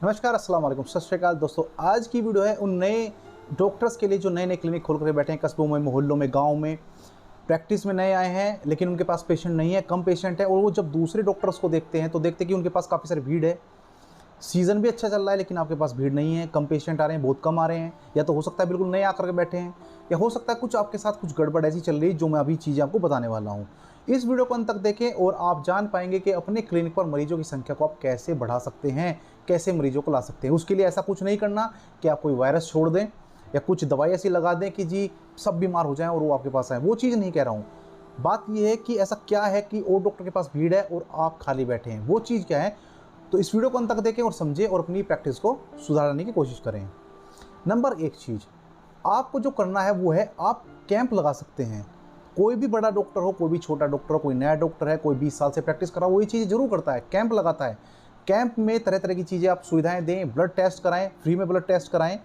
नमस्कार, अस्सलाम वालेकुम, सत श्री अकाल दोस्तों। आज की वीडियो है उन नए डॉक्टर्स के लिए जो नए नए क्लिनिक खोल कर बैठे हैं कस्बों में, मोहल्लों में, गाँव में, प्रैक्टिस में नए आए हैं, लेकिन उनके पास पेशेंट नहीं है, कम पेशेंट है। और वो जब दूसरे डॉक्टर्स को देखते हैं तो देखते हैं कि उनके पास काफ़ी सारी भीड़ है, सीज़न भी अच्छा चल रहा है, लेकिन आपके पास भीड़ नहीं है, कम पेशेंट आ रहे हैं, बहुत कम आ रहे हैं। या तो हो सकता है बिल्कुल नए आकर के बैठे हैं, या हो सकता है कुछ आपके साथ कुछ गड़बड़ ऐसी चल रही है जो मैं अभी चीज़ें आपको बताने वाला हूँ। इस वीडियो को अंत तक देखें और आप जान पाएंगे कि अपने क्लिनिक पर मरीजों की संख्या को आप कैसे बढ़ा सकते हैं, कैसे मरीजों को ला सकते हैं। उसके लिए ऐसा कुछ नहीं करना कि आप कोई वायरस छोड़ दें या कुछ दवाई ऐसी लगा दें कि जी सब बीमार हो जाएं और वो आपके पास आए। वो चीज़ नहीं कह रहा हूँ। बात यह है कि ऐसा क्या है कि और डॉक्टर के पास भीड़ है और आप खाली बैठे हैं, वो चीज़ क्या है। तो इस वीडियो को अंत तक देखें और समझें और अपनी प्रैक्टिस को सुधारने की कोशिश करें। नंबर एक चीज़ आपको जो करना है वो है आप कैंप लगा सकते हैं। कोई भी बड़ा डॉक्टर हो, कोई भी छोटा डॉक्टर हो, कोई नया डॉक्टर है, कोई 20 साल से प्रैक्टिस कर रहा हो, वही चीज़ जरूर करता है, कैंप लगाता है। कैंप में तरह तरह की चीज़ें आप सुविधाएं दें, ब्लड टेस्ट कराएं, फ्री में ब्लड टेस्ट कराएं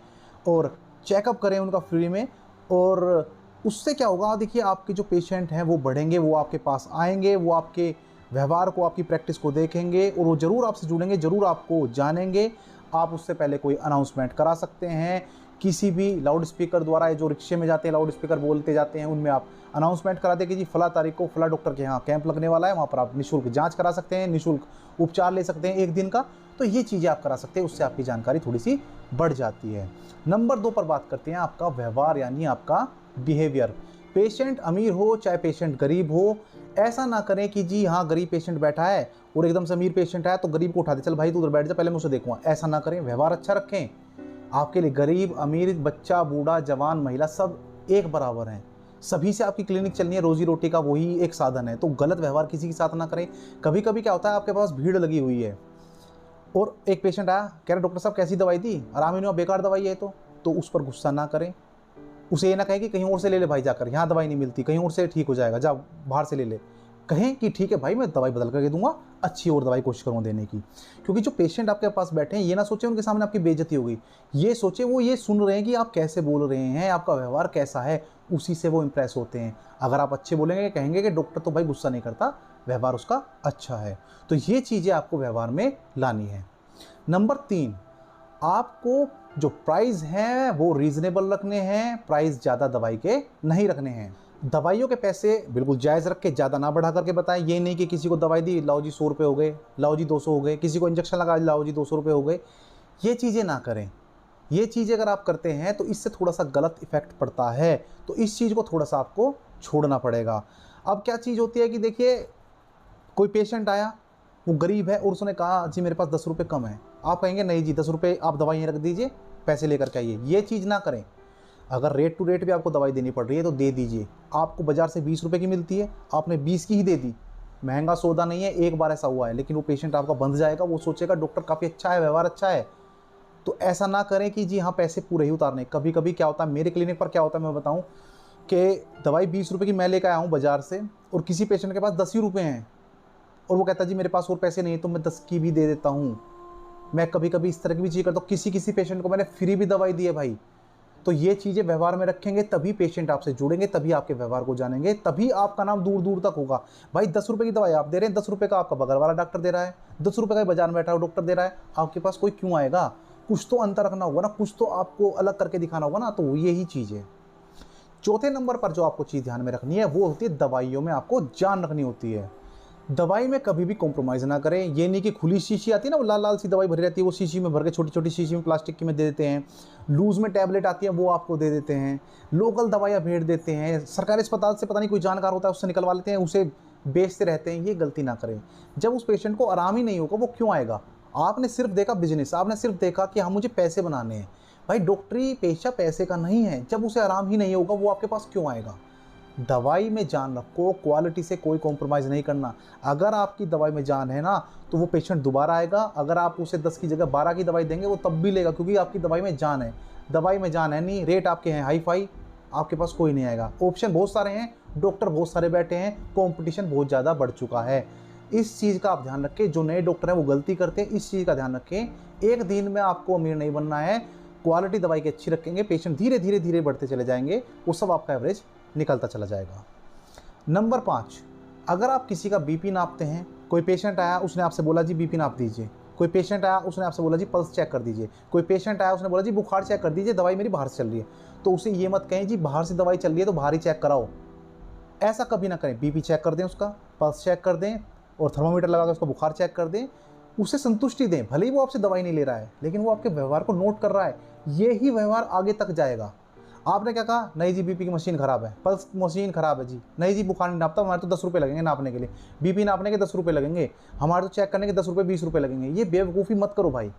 और चेकअप करें उनका फ्री में। और उससे क्या होगा, देखिए आपके जो पेशेंट हैं वो बढ़ेंगे, वो आपके पास आएंगे, वो आपके व्यवहार को, आपकी प्रैक्टिस को देखेंगे और वो ज़रूर आपसे जुड़ेंगे, ज़रूर आपको जानेंगे। आप उससे पहले कोई अनाउंसमेंट करा सकते हैं किसी भी लाउड स्पीकर द्वारा, जो रिक्शे में जाते हैं लाउड स्पीकर बोलते जाते हैं, उनमें आप अनाउंसमेंट करा दें कि जी फला तारीख को फला डॉक्टर के यहाँ कैंप लगने वाला है, वहाँ पर आप निःशुल्क जांच करा सकते हैं, निःशुल्क उपचार ले सकते हैं 1 दिन का। तो ये चीज़ें आप करा सकते हैं, उससे आपकी जानकारी थोड़ी सी बढ़ जाती है। नंबर 2 पर बात करते हैं आपका व्यवहार, यानी आपका बिहेवियर। पेशेंट अमीर हो चाहे पेशेंट गरीब हो, ऐसा ना करें कि जी हाँ गरीब पेशेंट बैठा है और एकदम से अमीर पेशेंट आया तो गरीब को उठा दे, चल भाई तू उधर बैठ जा, पहले मैं उसे देखूंगा। ऐसा ना करें, व्यवहार अच्छा रखें। आपके लिए गरीब अमीर, बच्चा बूढ़ा जवान महिला सब एक बराबर हैं। सभी से आपकी क्लिनिक चलनी है, रोजी रोटी का वही एक साधन है, तो गलत व्यवहार किसी के साथ ना करें। कभी कभी क्या होता है, आपके पास भीड़ लगी हुई है और एक पेशेंट आया कह रहा डॉक्टर साहब कैसी दवाई दी, आराम ही नहीं हुआ, बेकार दवाई है, तो उस पर गुस्सा ना करें। उसे ये ना कहें कि कहीं और से ले ले भाई, जाकर यहाँ दवाई नहीं मिलती, कहीं और से ठीक हो जाएगा, जा बाहर से ले ले। कहें कि ठीक है भाई, मैं दवाई बदल करके दूंगा, अच्छी और दवाई कोशिश करूँगा देने की। क्योंकि जो पेशेंट आपके पास बैठे हैं ये ना सोचे उनके सामने आपकी बेइज्जती हो गई, ये सोचे वो ये सुन रहे हैं कि आप कैसे बोल रहे हैं, आपका व्यवहार कैसा है, उसी से वो इंप्रेस होते हैं। अगर आप अच्छे बोलेंगे, कहेंगे कि डॉक्टर तो भाई गुस्सा नहीं करता, व्यवहार उसका अच्छा है, तो ये चीज़ें आपको व्यवहार में लानी है। नंबर 3, आपको जो प्राइस हैं वो रीज़नेबल रखने हैं, प्राइस ज़्यादा दवाई के नहीं रखने हैं। दवाइयों के पैसे बिल्कुल जायज़ रख के, ज़्यादा ना बढ़ा करके बताएं। ये नहीं कि किसी को दवाई दी, लाओ जी 100 रुपये हो गए, लाओ जी 200 हो गए, किसी को इंजेक्शन लगा, लाओ जी 200 रुपये हो गए। ये चीज़ें ना करें। ये चीज़ें अगर आप करते हैं तो इससे थोड़ा सा गलत इफेक्ट पड़ता है, तो इस चीज़ को थोड़ा सा आपको छोड़ना पड़ेगा। अब क्या चीज़ होती है कि देखिए कोई पेशेंट आया, वो गरीब है और उसने कहा जी मेरे पास 10 रुपये कम है, आप कहेंगे नहीं जी 10 रुपये आप दवाई रख दीजिए, पैसे लेकर के आइए। ये चीज़ ना करें। अगर रेट टू रेट भी आपको दवाई देनी पड़ रही है तो दे दीजिए। आपको बाज़ार से 20 रुपये की मिलती है, आपने 20 की ही दे दी, महंगा सौदा नहीं है। एक बार ऐसा हुआ है, लेकिन वो पेशेंट आपका बंध जाएगा, वो सोचेगा डॉक्टर काफ़ी अच्छा है, व्यवहार अच्छा है। तो ऐसा ना करें कि जी हाँ पैसे पूरे ही उतारने। कभी कभी क्या होता है, मेरे क्लिनिक पर क्या होता है मैं बताऊँ कि दवाई 20 रुपये की मैं लेकर आया हूँ बाज़ार से और किसी पेशेंट के पास 10 ही रुपये हैं और वो कहता है जी मेरे पास और पैसे नहीं है तो मैं 10 की भी दे देता हूँ। मैं कभी कभी इस तरह की भी चीज़ करता हूँ। किसी पेशेंट को मैंने फ्री भी दवाई दी है भाई। तो ये चीज़ें व्यवहार में रखेंगे तभी पेशेंट आपसे जुड़ेंगे, तभी आपके व्यवहार को जानेंगे, तभी आपका नाम दूर दूर तक होगा। भाई 10 रुपये की दवाई आप दे रहे हैं, 10 रुपये का आपका बगल वाला डॉक्टर दे रहा है, 10 रुपये का बाजार में बैठा हुआ डॉक्टर दे रहा है, आपके पास कोई क्यों आएगा? कुछ तो अंतर रखना होगा ना, कुछ तो आपको अलग करके दिखाना होगा ना, तो यही चीज़ है। चौथे नंबर पर जो आपको चीज़ ध्यान में रखनी है वो होती है दवाइयों में आपको जान रखनी होती है। दवाई में कभी भी कॉम्प्रोमाइज़ ना करें। ये नहीं कि खुली शीशी आती है ना, वो लाल लाल सी दवाई भरी रहती है, वो शीशी में भर के छोटी छोटी शीशी में प्लास्टिक की में दे देते हैं। लूज़ में टैबलेट आती है वो आपको दे देते हैं। लोकल दवाइयाँ भेज देते हैं, सरकारी अस्पताल से पता नहीं कोई जानकार होता है उससे निकलवा लेते हैं, उसे बेचते रहते हैं। ये गलती ना करें। जब उस पेशेंट को आराम ही नहीं होगा वो क्यों आएगा? आपने सिर्फ देखा बिजनेस, आपने सिर्फ देखा कि हाँ मुझे पैसे बनाने हैं। भाई डॉक्टरी पेशा पैसे का नहीं है। जब उसे आराम ही नहीं होगा वो आपके पास क्यों आएगा? दवाई में जान रखो, क्वालिटी से कोई कॉम्प्रोमाइज़ नहीं करना। अगर आपकी दवाई में जान है ना तो वो पेशेंट दोबारा आएगा। अगर आप उसे 10 की जगह 12 की दवाई देंगे वो तब भी लेगा, क्योंकि आपकी दवाई में जान है। दवाई में जान है नहीं, रेट आपके हैं हाई फाई, आपके पास कोई नहीं आएगा। ऑप्शन बहुत सारे हैं, डॉक्टर बहुत सारे बैठे हैं, कॉम्पिटिशन बहुत ज़्यादा बढ़ चुका है। इस चीज़ का आप ध्यान रखें। जो नए डॉक्टर हैं वो गलती करते हैं, इस चीज़ का ध्यान रखें। एक दिन में आपको अमीर नहीं बनना है। क्वालिटी दवाई की अच्छी रखेंगे, पेशेंट धीरे धीरे धीरे बढ़ते चले जाएंगे, वो सब आपका एवरेज निकलता चला जाएगा। नंबर 5, अगर आप किसी का बीपी नापते हैं, कोई पेशेंट आया उसने आपसे बोला जी बीपी नाप दीजिए, कोई पेशेंट आया, उसने आपसे बोला जी पल्स चेक कर दीजिए। कोई पेशेंट आया, उसने बोला जी बुखार चेक कर दीजिए, दवाई मेरी बाहर से चल रही है। तो उसे ये मत कहें जी बाहर से दवाई चल रही है तो बाहर ही चेक कराओ, ऐसा कभी ना करें। बीपी चेक कर दें, उसका पल्स चेक कर दें और थर्मामीटर लगा कर उसका बुखार चेक कर दें। उसे संतुष्टि दें, भले ही वो आपसे दवाई नहीं ले रहा है लेकिन वो आपके व्यवहार को नोट कर रहा है, यही व्यवहार आगे तक जाएगा। आपने क्या कहा, नहीं जी बीपी की मशीन ख़राब है, पल्स मशीन ख़राब है जी, नहीं जी बुखार नहीं नापता, हमारे तो 10 रुपये लगेंगे नापने के लिए, बीपी नापने के 10 रुपये लगेंगे, हमारे तो चेक करने के 10 रुपये 20 रुपये लगेंगे। ये बेवकूफ़ी मत करो भाई।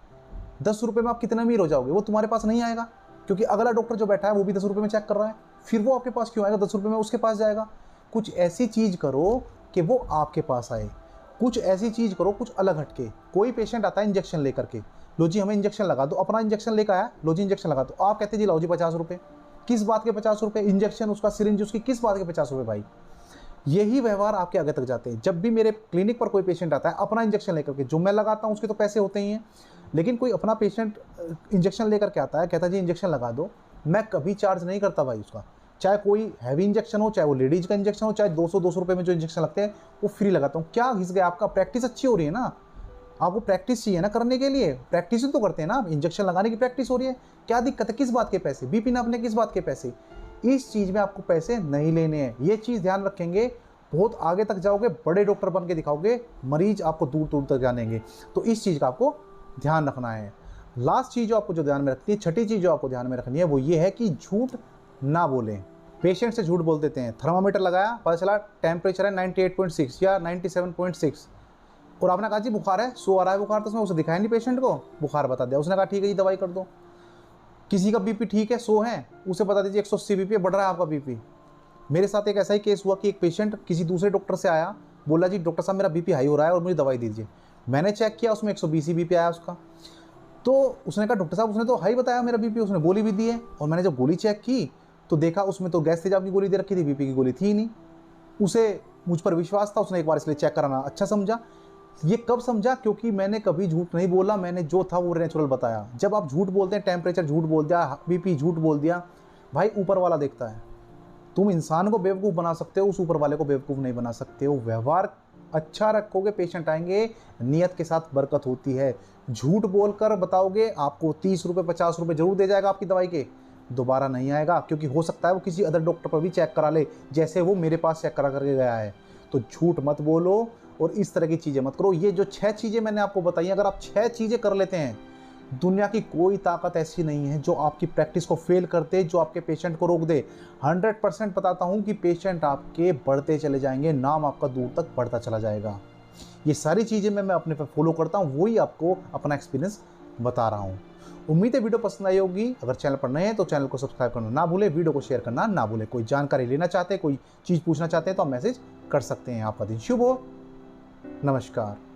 10 रुपये में आप कितना अमीर हो जाओगे, वो तुम्हारे पास नहीं आएगा, क्योंकि अगला डॉक्टर जो बैठा है वो भी 10 रुपये में चेक कर रहा है, फिर वो आपके पास क्यों आएगा, 10 रुपये में उसके पास जाएगा। कुछ ऐसी चीज़ करो कि वो आपके पास आए, कुछ ऐसी चीज़ करो कुछ अलग हटके। कोई पेशेंट आता है इंजेक्शन लेकर के, लो जी हमें इंजेक्शन लगा दो, अपना इंजेक्शन लेकर आया, लो जी इंजेक्शन लगा दो। आप कहते जी लाओ जी 50 रुपये, किस बात के 50 रुपये, इंजेक्शन उसका सिरिंज उसकी, किस बात के 50 रुपये भाई। यही व्यवहार आपके आगे तक जाते हैं। जब भी मेरे क्लिनिक पर कोई पेशेंट आता है अपना इंजेक्शन लेकर के, जो मैं लगाता हूँ उसके तो पैसे होते ही हैं, लेकिन कोई अपना पेशेंट इंजेक्शन लेकर के आता है, कहता है जी इंजेक्शन लगा दो, मैं कभी चार्ज नहीं करता भाई उसका। चाहे कोई हैवी इंजेक्शन हो, चाहे वो लेडीज का इंजेक्शन हो, चाहे 200 रुपये में जो इंजेक्शन लगते हैं वो फ्री लगाता हूँ। क्या घिस गया आपका, प्रैक्टिस अच्छी हो रही है ना, आपको प्रैक्टिस चाहिए ना करने के लिए, प्रैक्टिस ही तो करते हैं ना, इंजेक्शन लगाने की प्रैक्टिस हो रही है, क्या दिक्कत है, किस बात के पैसे, बीपी नापने किस बात के पैसे। इस चीज़ में आपको पैसे नहीं लेने हैं, ये चीज़ ध्यान रखेंगे, बहुत आगे तक जाओगे, बड़े डॉक्टर बन के दिखाओगे, मरीज आपको दूर दूर तक जानेंगे। तो इस चीज़ का आपको ध्यान रखना है। लास्ट चीज़ जो आपको जो ध्यान में रखनी है, छठी चीज़ जो आपको ध्यान में रखनी है वो ये है कि झूठ ना बोलें। पेशेंट से झूठ बोल देते हैं, थर्मामीटर लगाया, पता चला टेम्परेचर है 98.6 या 97.6 और आपने कहा जी बुखार है, 100 आ रहा है बुखार, तो उसने उसे दिखाया नहीं पेशेंट को, बुखार बता दिया, उसने कहा ठीक है जी दवाई कर दो। किसी का बीपी ठीक है 100 है, उसे बता दीजिए 180 बीपी बढ़ रहा है आपका बीपी। मेरे साथ एक ऐसा ही केस हुआ कि एक पेशेंट किसी दूसरे डॉक्टर से आया, बोला जी डॉक्टर साहब मेरा बीपी हाई हो रहा है और मुझे दवाई दीजिए। मैंने चेक किया, उसमें 120 बीपी आया उसका। तो उसने कहा डॉक्टर साहब उसने तो हाई बताया मेरा बीपी, उसने गोली भी दी है, और मैंने जब गोली चेक की तो देखा उसमें तो गैस तेजाब की गोली दे रखी थी, बीपी की गोली थी ही नहीं। उसे मुझ पर विश्वास था, उसने एक बार इसलिए चेक कराना अच्छा समझा। ये कब समझा, क्योंकि मैंने कभी झूठ नहीं बोला, मैंने जो था वो नेचुरल बताया। जब आप झूठ बोलते हैं, टेम्परेचर झूठ बोल दिया, बीपी झूठ बोल दिया, भाई ऊपर वाला देखता है। तुम इंसान को बेवकूफ़ बना सकते हो, उस ऊपर वाले को बेवकूफ़ नहीं बना सकते हो। व्यवहार अच्छा रखोगे, पेशेंट आएंगे, नियत के साथ बरकत होती है। झूठ बोलकर बताओगे, आपको 30 रुपये 50 रुपये जरूर दे जाएगा आपकी दवाई के, दोबारा नहीं आएगा, क्योंकि हो सकता है वो किसी अदर डॉक्टर पर भी चेक करा ले, जैसे वो मेरे पास चेक करा करके गया है। तो झूठ मत बोलो और इस तरह की चीज़ें मत करो। ये जो 6 चीज़ें मैंने आपको बताई, अगर आप 6 चीज़ें कर लेते हैं, दुनिया की कोई ताकत ऐसी नहीं है जो आपकी प्रैक्टिस को फेल करते, जो आपके पेशेंट को रोक दे। 100% बताता हूँ कि पेशेंट आपके बढ़ते चले जाएंगे, नाम आपका दूर तक बढ़ता चला जाएगा। ये सारी चीज़ें मैं अपने पे फॉलो करता हूँ, वही आपको अपना एक्सपीरियंस बता रहा हूँ। उम्मीद है वीडियो पसंद आई होगी। अगर चैनल पर नए हैं तो चैनल को सब्सक्राइब करना ना भूलें, वीडियो को शेयर करना ना भूलें। कोई जानकारी लेना चाहते हैं, कोई चीज़ पूछना चाहते हैं तो आप मैसेज कर सकते हैं। आपका दिन शुभ हो। नमस्कार।